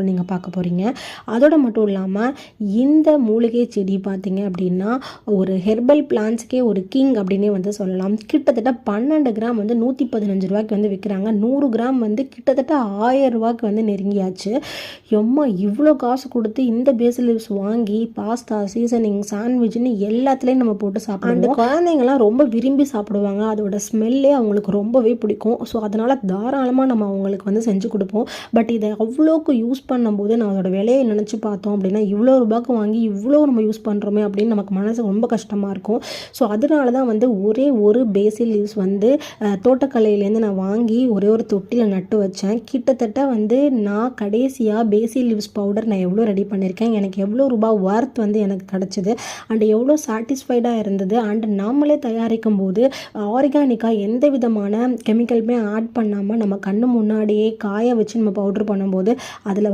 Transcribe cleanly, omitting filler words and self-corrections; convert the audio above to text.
வீடியோவில் நீங்கள் பார்க்க போகிறீங்க. அதோடு மட்டும் இல்லாமல் இந்த மூலிகை செடி பார்த்தீங்க அப்படின்னா ஒரு ஹெர்பல் பிளான்ட்ஸ்க்கே ஒரு கிங் அப்படின்னே வந்து சொல்லலாம். கிட்டத்தட்ட 12 கிராம் வந்து 115 ரூபாய்க்கு வந்து விற்கிறாங்க. 100 கிராம் வந்து கிட்டத்தட்ட 1000 ரூபாய்க்கு வந்து நெருங்கியாச்சு. எம்மா இவ்வளோ காசு கொடுத்து இந்த பேசில் லீவ்ஸ் வாங்கி பாஸ்தா, சீசனிங், சாண்ட்விச்னு எல்லாத்துலேயும் நம்ம போட்டு சாப்பிடுவோம். அந்த குழந்தைங்கள்லாம் ரொம்ப விரும்பி சாப்பிடுவாங்க. அதோட ஸ்மெல்லே அவங்களுக்கு ரொம்பவே பிடிக்கும். ஸோ அதனால் தாராளமாக நம்ம அவங்களுக்கு வந்து செஞ்சு கொடுப்போம். பட் இதை அவ்வளோக்கு யூஸ் பண்ணும்போது நான் அதோட விலையை நினச்சி பார்த்தோம் அப்படின்னா இவ்வளோ ரூபாய்க்கு வாங்கி இவ்வளோ நம்ம யூஸ் பண்ணுறோமே அப்படின்னு நமக்கு மனசு ரொம்ப கஷ்டமாக இருக்கும். ஸோ அதனால தான் வந்து ஒரே ஒரு பேசில் லீவ்ஸ் வந்து தோட்டக்கலையிலேருந்து நான் வாங்கி ஒரே ஒரு தொட்டியில் நட்டு வச்சேன். கிட்டத்தட்ட வந்து நான் கடைசியாக பேசில் லீவ்ஸ் பவுடர் நான் எவ்வளோ ரெடி பண்ணியிருக்கேன், எனக்கு எவ்வளோ ரூபாய் ஒர்த் வந்து எனக்கு கிடச்சிது அண்ட் எவ்வளோ சாட்டிஸ்ஃபைடாக இருந்தது. அண்ட் நாமளே தயாரிக்கும் போது ஆர்கானிக்காக எந்த விதமான கெமிக்கலுமே ஆட் பண்ணாமல் நம்ம கண்ணு முன்னாடியே காய வச்சு நம்ம பவுட்ரு பண்ணும்போது அதில் வர